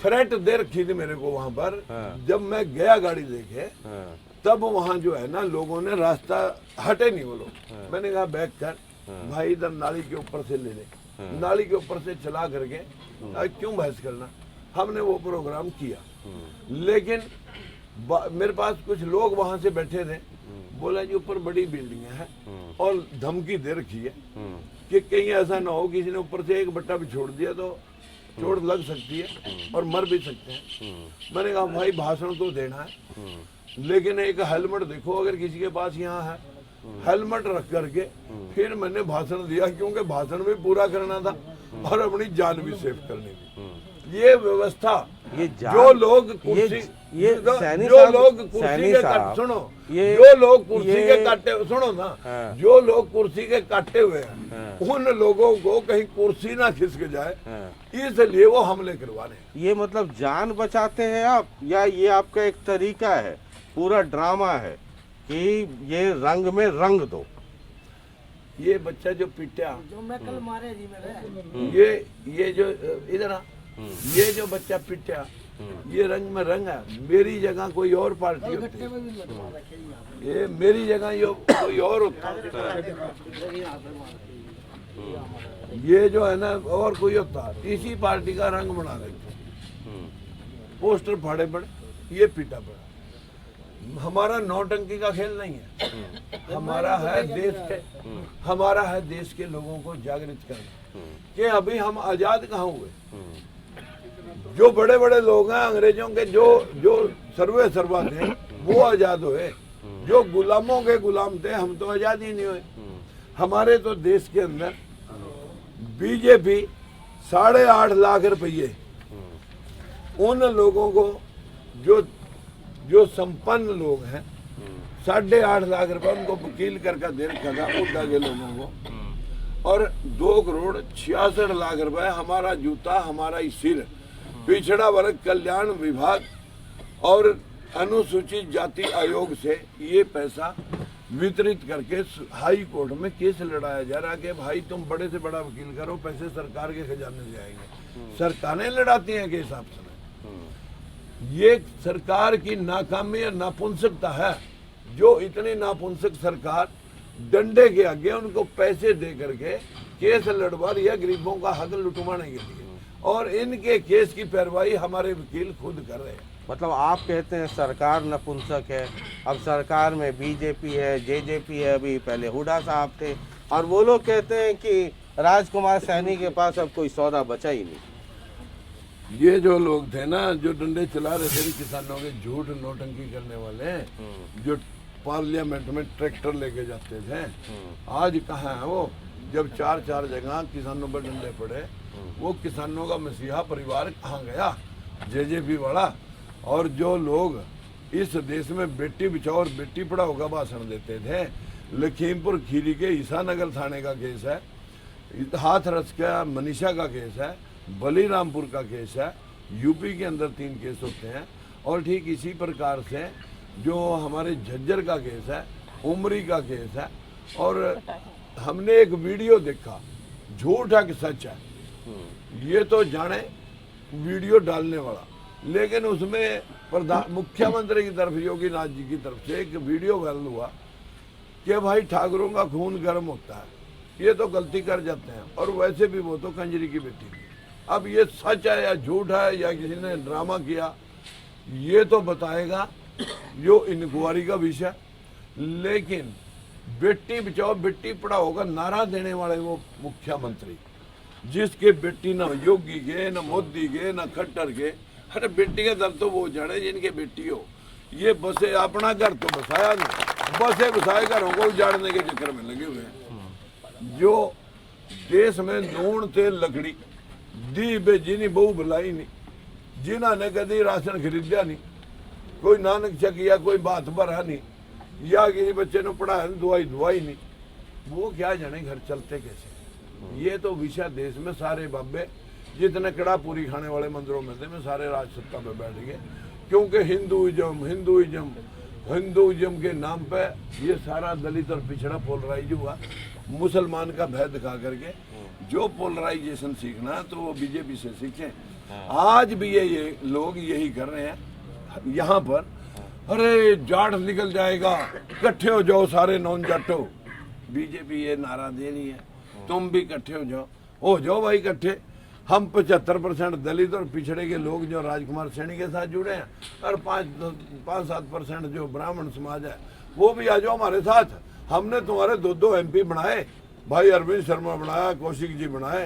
थ्रेट दे रखी थी मेरे को वहां पर। हाँ। जब मैं गया गाड़ी लेके तब वहाँ जो है ना लोगों ने रास्ता हटे नहीं वो लोग। मैंने कहा बैक कर भाई, इधर नाली के ऊपर से ले ले, नाली के ऊपर से चला करके क्यों बहस करना। हमने वो प्रोग्राम किया, लेकिन मेरे पास कुछ लोग वहाँ से बैठे थे, बोला जी ऊपर बड़ी बिल्डिंग है और धमकी दे रखी है कि कहीं ऐसा ना हो किसी ने ऊपर से एक बट्टा भी छोड़ दिया तो चोट लग सकती है और मर भी सकते हैं। मैंने कहा भाई भाषण तो देना है, लेकिन एक हेलमेट देखो अगर किसी के पास यहाँ है, हेलमेट रख करके फिर मैंने भाषण दिया, क्योंकि भाषण भी पूरा करना था और अपनी जान भी सेव करनी थी। ये व्यवस्था, ये जो लोग कुर्सी, ये जो लोग कुर्सी के काट, सुनो, जो लोग कुर्सी के काटे, सुनो ना, जो लोग कुर्सी के काटे हुए हैं उन लोगों को कहीं कुर्सी ना खिसक जाए, इसलिए वो हमले करवा रहे हैं। ये मतलब जान बचाते हैं आप, या ये आपका एक तरीका है, पूरा ड्रामा है कि ये रंग में रंग दो? ये बच्चा जो पिटा, जो मैं कल मारे जी मेरे, ये जो इधर आ, ये जो बच्चा पिटा, ये रंग में रंग है। मेरी जगह कोई और पार्टी होती है, ये मेरी जगह ये कोई और होता, ये जो है ना और कोई होता, इसी पार्टी का रंग बना देते, पोस्टर फाड़े पड़े, ये पीटा पड़ा। हमारा नौटंकी का खेल नहीं है, हमारा है देश के लोगों को जागृत करना कि अभी हम आजाद कहाँ हुए। जो बड़े बड़े लोग हैं अंग्रेजों के, जो सर्वे सर्वा थे वो आजाद हुए, जो गुलामों के गुलाम थे हम तो आजाद ही नहीं हुए। हमारे तो देश के अंदर बीजेपी 8.5 लाख रुपये उन लोगों को जो संपन्न लोग हैं, 8.5 लाख रुपए उनको वकील करके दे रखा था उद्दा के लोगों को, और 2,66,00,000 रुपए हमारा जूता हमारा ही सिर, पिछड़ा वर्ग कल्याण विभाग और अनुसूचित जाति आयोग से ये पैसा वितरित करके हाई कोर्ट में केस लड़ाया जा रहा कि भाई तुम बड़े से बड़ा वकील करो, पैसे सरकार के खजाने से आएंगे। सरकारें लड़ाती हैं केस आपसे। ये सरकार की नाकामी और नापुंसकता है, जो इतनी नापुंसक सरकार डंडे के आगे उनको पैसे दे करके केस लड़वा रही है गरीबों का हक लुटवाने के लिए, और इनके केस की पैरवाई हमारे वकील खुद कर रहे हैं। मतलब आप कहते हैं सरकार नपुंसक है। अब सरकार में बीजेपी है, जेजेपी है, अभी पहले हुड्डा साहब थे, और वो लोग कहते हैं कि राजकुमार सैनी के पास अब कोई सौदा बचा ही नहीं। ये जो लोग थे ना जो डंडे चला रहे थे किसानों के, झूठ नौटंकी करने वाले, जो पार्लियामेंट में ट्रैक्टर लेके जाते थे, आज कहाँ है वो? जब 4 जगह किसानों पर डंडे पड़े, वो किसानों का मसीहा परिवार कहाँ गया? जेजेपी वाला। और जो लोग इस देश में बेटी बचाओ और बेटी पढ़ाओ का भाषण देते थे, लखीमपुर खीरी के ईसानगर थाने का केस है, हाथरस का मनीषा का केस है, बलीरामपुर का केस है, यूपी के अंदर 3 केस होते हैं। और ठीक इसी प्रकार से जो हमारे झज्जर का केस है, उमरी का केस है, और हमने एक वीडियो देखा, झूठ है कि सच है ये तो जाने वीडियो डालने वाला, लेकिन उसमें मुख्यमंत्री की तरफ, योगी नाथ जी की तरफ से एक वीडियो वायरल हुआ कि भाई ठाकुरों का खून गर्म होता है, ये तो गलती कर जाते हैं, और वैसे भी वो तो कंजरी की बेटी थी। अब ये सच है या झूठ है या किसी ने ड्रामा किया, ये तो बताएगा जो इंक्वायरी का विषय। लेकिन बेटी बचाओ बेटी पढ़ाओ का नारा देने वाले वो मुख्यमंत्री, जिसके बेटी ना योगी के, ना मोदी के, ना खट्टर के, अरे बेटी के दर तो वो जाने जिनके बेटी हो। ये बसे अपना घर तो बसाया नहीं, बसे बसाए घरों को उजाड़ने के चक्कर में लगे हुए हैं। जो देश में नून तेल लकड़ी दी बेजी बहु भलाई नहीं, जिन्होंने कभी राशन खरीदा नहीं, कोई नानक चकिया, कोई बात भरा नहीं, या किसी बच्चे ने पढ़ाया दवाई नहीं, वो क्या जाने घर चलते कैसे। ये तो विषय देश में सारे बाबे जितने कड़ा पूरी खाने वाले मंदिरों में थे, में सारे राज सत्ता पे बैठ गए, क्योंकि हिंदुइज्म के नाम पे ये सारा दलित और पिछड़ा पोलराइज हुआ। मुसलमान का भय दिखा करके जो पोलराइजेशन सीखना तो वो बीजेपी से सीखें। आज भी ये लोग यही कर रहे हैं यहाँ पर, अरे जाट निकल जाएगा, इकट्ठे हो जाओ सारे नॉन जाटो। बीजेपी ये नारा दे रही है, तुम भी इकट्ठे हो जाओ भाई इकट्ठे। हम 75% दलित और पिछड़े के लोग जो राजकुमार सैनी के साथ जुड़े हैं, और 5-7% जो ब्राह्मण समाज है वो भी आ जाओ हमारे साथ। हमने तुम्हारे 2 MP बनाए, भाई अरविंद शर्मा बनाया, कौशिक जी बनाए,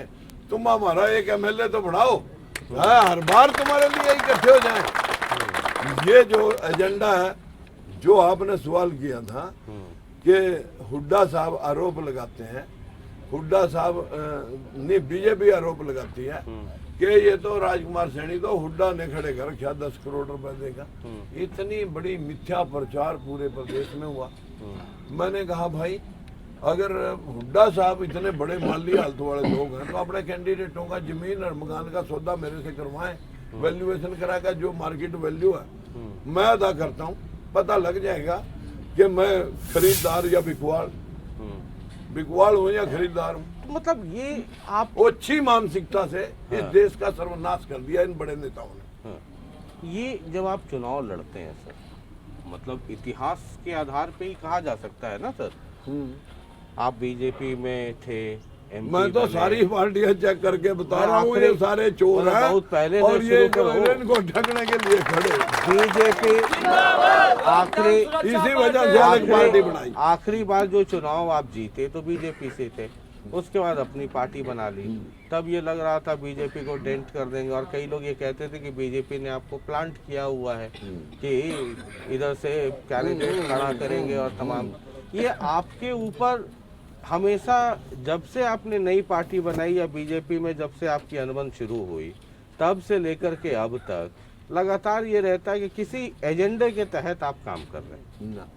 तुम हमारा एक MLA तो बनाओ। हाँ, हर बार तुम्हारे लिए इकट्ठे हो जाएं। ये जो एजेंडा है, जो आपने सवाल किया था कि हुड्डा साहब आरोप लगाते हैं, हुड्डा साहब नहीं, बीजेपी आरोप लगाती है कि ये तो राजकुमार सैनी तो हुड्डा ने खड़े कर रखा 10 करोड़ रुपए देगा। इतनी बड़ी मिथ्या प्रचार पूरे प्रदेश में हुआ। मैंने कहा भाई, अगर हुड्डा साहब इतने बड़े माली हालत वाले लोग हैं तो अपने कैंडिडेटों का जमीन और मकान का सौदा मेरे से करवाएं, वैल्यूएशन कराकर जो मार्केट वैल्यू है मैं अदा करता हूँ। पता लग जाएगा कि मैं खरीदार या बिकवाल हूँ या खरीदार हूँ। मतलब ये आप अच्छी मानसिकता से इस देश का सर्वनाश कर दिया इन बड़े नेताओं ने। ये जब आप चुनाव लड़ते हैं सर, मतलब इतिहास के आधार पे ही कहा जा सकता है ना सर। आप बीजेपी में थे, MP मैं तो सारी पार्टियां चेक करके बता रहा हूँ, ये सारे चोर हैं बहुत पहले से और ये शुरू करो। इनको ढकने के लिए खड़े। बीजेपी आखिरी इसी वजह से अलग पार्टी बनाई। आखिरी बार जो चुनाव आप जीते तो बीजेपी से थे, उसके बाद अपनी पार्टी बना ली। तब ये लग रहा था बीजेपी को डेंट कर देंगे, और कई लोग ये कहते थे कि बीजेपी ने आपको प्लांट किया हुआ है कि इधर से कैंडिडेट खड़ा करेंगे और तमाम। ये आपके ऊपर हमेशा, जब से आपने नई पार्टी बनाई या बीजेपी में जब से आपकी अनबन शुरू हुई, तब से लेकर के अब तक लगातार ये रहता है कि किसी एजेंडे के तहत आप काम कर रहे हैं। ना,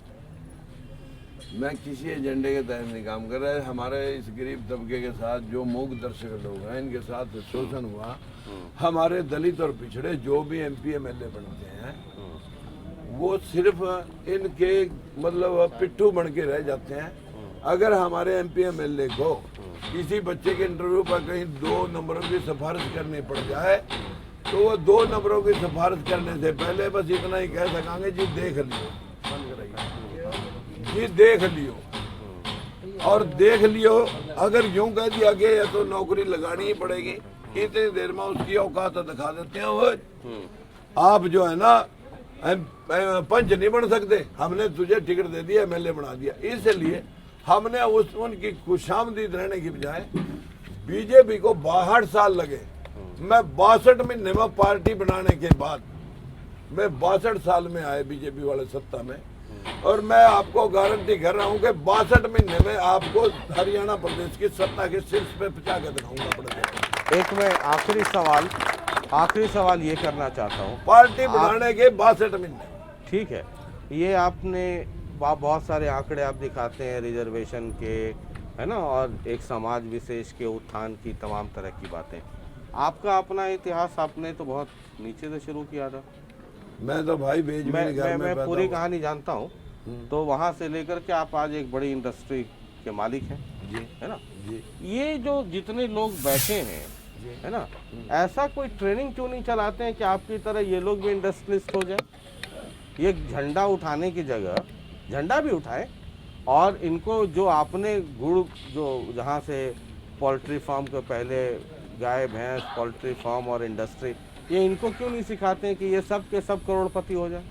मैं किसी एजेंडे के तहत नहीं काम कर रहा। हमारे इस गरीब तबके के साथ जो मूक दर्शक लोग हैं, इनके साथ शोषण हुआ। हमारे दलित और पिछड़े जो भी MP MLA बनते हैं वो सिर्फ इनके मतलब पिट्ठू बन के रह जाते हैं। अगर हमारे MP MLA को किसी बच्चे के इंटरव्यू पर कहीं 2 नंबरों की सिफारिश करनी पड़ जाए तो वो 2 नंबरों की सिफारिश करने से पहले बस इतना ही कह सकेंगे, जी देख लियो, जी देख लियो। और देख लियो अगर यूं कह दिया कि या तो नौकरी लगानी ही पड़ेगी, इतनी देर में उसकी औकात दिखा देते हैं। वो आप जो है ना पंच नहीं बन सकते, हमने तुझे टिकट दे दिया, MLA बना दिया। इसलिए हमने उनकी खुशामदीद रहने की बजाय बीजेपी को 62 साल लगे। मैं 62 महीने में पार्टी बनाने के बाद, मैं 62 साल में आए बीजेपी वाले सत्ता में, और मैं आपको गारंटी कर रहा हूं कि 62 महीने में आपको हरियाणा प्रदेश की सत्ता के शीर्ष पे पहुंचा के दिखाऊंगा अपने। एक मैं आखिरी सवाल ये करना चाहता हूँ, पार्टी बनाने के 62 महीने। ठीक है, ये आपने बहुत सारे आंकड़े आप दिखाते हैं रिजर्वेशन के, है ना, और एक समाज विशेष के उत्थान की तमाम तरह की बातें। आपका अपना इतिहास आपने तो बहुत नीचे से शुरू किया था। मैं तो भाई बेज मैं पूरी कहानी जानता हूँ। तो वहाँ से लेकर के आप आज एक बड़ी इंडस्ट्री के मालिक हैं जी, है ना जी। ये जो जितने लोग बैठे हैं, है ना, ऐसा कोई ट्रेनिंग क्यों नहीं चलाते हैं कि आपकी तरह ये लोग भी इंडस्ट्रियलिस्ट हो जाए। ये झंडा उठाने की जगह झंडा भी उठाए, और इनको जो आपने गुड़, जो जहाँ से पोल्ट्री फार्म के पहले गाय भैंस, पोल्ट्री फार्म और इंडस्ट्री, ये इनको क्यों नहीं सिखाते हैं कि ये सब के सब करोड़पति हो जाए।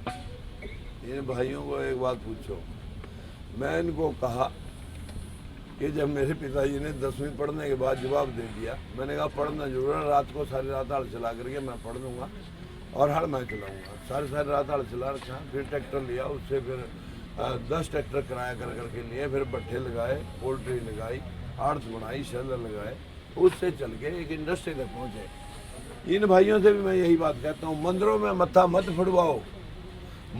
इन भाइयों को एक बात पूछो। मैं इनको कहा कि जब मेरे पिताजी ने 10वीं पढ़ने के बाद जवाब दे दिया, मैंने कहा पढ़ना जरूर है, रात को सारी रात हल चला करके मैं पढ़ लूँगा और हल मैं चलाऊँगा। सारी रात हल चला रखा, फिर ट्रैक्टर लिया, उससे फिर 10 ट्रैक्टर किराया कर करके लिए, फिर भट्ठे लगाए, पोल्ट्री लगाई, आड़त बनाई, शेलर लगाए, उससे चल के एक इंडस्ट्री तक पहुँचे। इन भाइयों से भी मैं यही बात कहता हूँ, मंदिरों में मत्था मत फुड़वाओ।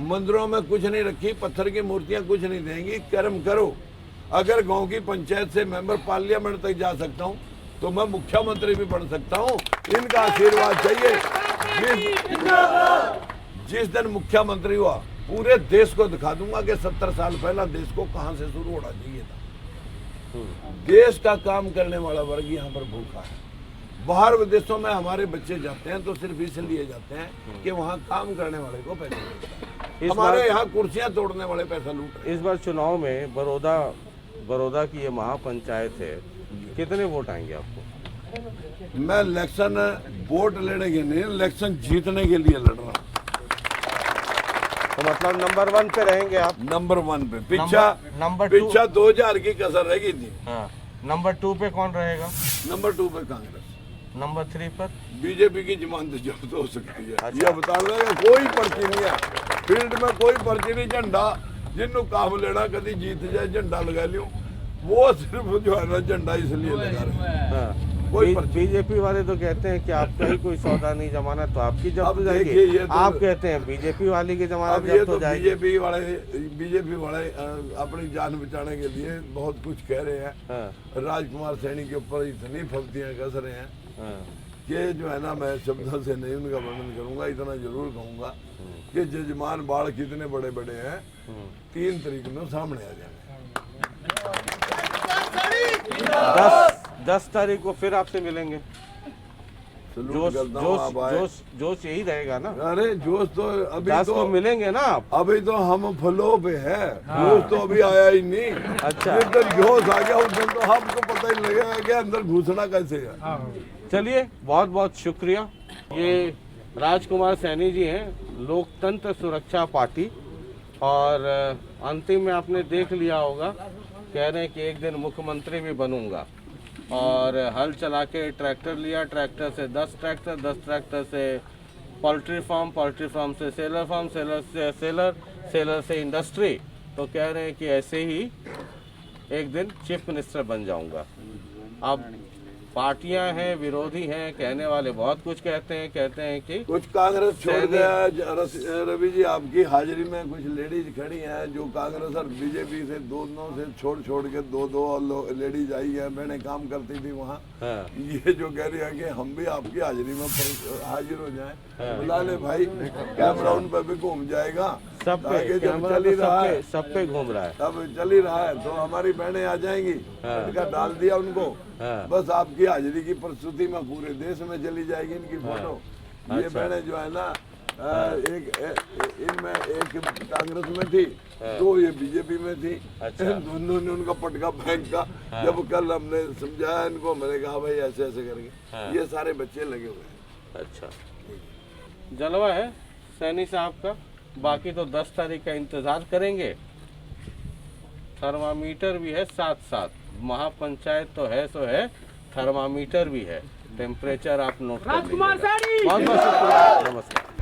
मंदिरों में कुछ नहीं रखी, पत्थर की मूर्तियाँ कुछ नहीं देंगी, कर्म करो। अगर गांव की पंचायत से मेंबर पार्लियामेंट तक जा सकता हूँ तो मैं मुख्यमंत्री भी बन सकता हूँ। इनका आशीर्वाद चाहिए। जिस दिन मुख्यमंत्री हुआ पूरे देश को दिखा दूंगा कि 70 साल पहला देश को कहां से शुरू होना चाहिए था। देश का काम करने वाला वर्ग यहाँ पर भूखा है। बाहर विदेशों में हमारे बच्चे जाते हैं तो सिर्फ इसलिए जाते हैं कि वहाँ काम करने वाले को पैसे मिलता है। हमारे बार- यहाँ कुर्सियां तोड़ने वाले पैसा लूट रहे इस बार चुनाव में बड़ौदा की ये महापंचायत है, कितने वोट आएंगे आपको? हैं। मैं इलेक्शन वोट लेने के नहीं, इलेक्शन जीतने के लिए लड़ रहा हूँ। तो मतलब नंबर 1 पे रहेंगे आप? नंबर 1 पे। नंबर 2 पीछा 2000 की कसर रह गई थी। हाँ, नंबर 2 पे कौन रहेगा? नंबर 2 पे कांग्रेस। नंबर 3 पर बीजेपी की जमानत जब्त हो सकती है। अच्छा। ये बता दें कोई पर्ची नहीं है फील्ड में, कोई पर्ची नहीं। झंडा जिन्हों काम लेना कभी जीत जाए झंडा लगा लियो, वो सिर्फ जो है ना झंडा इसलिए लगा रहे हैं। हाँ। कोई पर्ची- बीजेपी वाले तो कहते हैं कि आपका ही कोई सौदा नहीं जमाना तो आपकी जब्त अब हो देखिए, जाएगी। ये तो- आप कहते हैं बीजेपी वाली की अब जमानत ये जब्त तो हो जाएगी। बीजेपी वाले अपनी जान बचाने के लिए बहुत कुछ कह रहे हैं। हाँ, राजकुमार सैनी के ऊपर इतनी फब्तियां कस रहे हैं हाँ, कि जो है ना, मैं शब्दों से नहीं उनका वर्णन करूंगा। इतना जरूर कहूंगा कि जजमान बाढ़ कितने बड़े बड़े हैं, 3 तारीख में सामने आ जाएंगे। 10 तारीख को फिर आपसे मिलेंगे। सलूट जोश करता हूं, आप आए। जोश यही रहेगा ना? अरे जोश तो अभी 10 तो को मिलेंगे ना आप? अभी तो हम फ्लो पे है। जोश तो अभी आया ही नहीं। अच्छा। जिस दिन जोश आ गया उस दिन तो हमको पता ही लगेगा कि अंदर घुसना कैसे है। चलिए, बहुत बहुत शुक्रिया। ये राजकुमार सैनी जी हैं, लोकतंत्र सुरक्षा पार्टी, और अंतिम में आपने देख लिया होगा, कह रहे हैं कि एक दिन मुख्यमंत्री भी बनूंगा, और हल चला के ट्रैक्टर लिया, ट्रैक्टर से 10 ट्रैक्टर, 10 ट्रैक्टर से पोल्ट्री फार्म, पोल्ट्री फार्म से सेलर फार्म, सेलर से सेलर से इंडस्ट्री। तो कह रहे हैं कि ऐसे ही एक दिन चीफ मिनिस्टर बन जाऊंगा। अब पार्टियां हैं, विरोधी हैं, कहने वाले बहुत कुछ कहते हैं कि कुछ कांग्रेस छोड़ सैनी- गया। रवि जी, आपकी हाजिरी में कुछ लेडीज खड़ी हैं जो कांग्रेस और बीजेपी से दोनों से छोड़ के दो लेडीज आई है। मैंने काम करती थी वहाँ। हाँ, ये जो कह रही है कि हम भी आपकी हाजिरी में हाजिर हो जाएं, बुला ले भाई, कैमरा उन पर भी घूम जाएगा। सब पे आगे जब कैमरा चल ही तो रहा है, सब पे घूम रहा है। अब चल ही रहा है तो हमारी बहनें आ जाएंगी। इनका डाल दिया उनको। हाँ। बस आपकी हाजिरी की प्रस्तुति में पूरे देश में चली जाएगी इनकी फोटो। ये अच्छा। बहनें जो है ना, इनमें एक कांग्रेस में थी, 2 ये बीजेपी में थी। अच्छा। दोनों ने उनका पटका बैंक का। जब कल हमने समझाया इनको, मैंने कहा भाई ऐसे ऐसे करके, ये सारे बच्चे लगे हुए हैं। अच्छा, जलवा है सैनी साहब का। बाकी तो 10 तारीख का इंतजार करेंगे। थर्मामीटर भी है साथ, महापंचायत तो है सो है, थर्मामीटर भी है, टेम्परेचर आप नोट कर लीजिएगा। बहुत बहुत शुक्रिया, नमस्कार।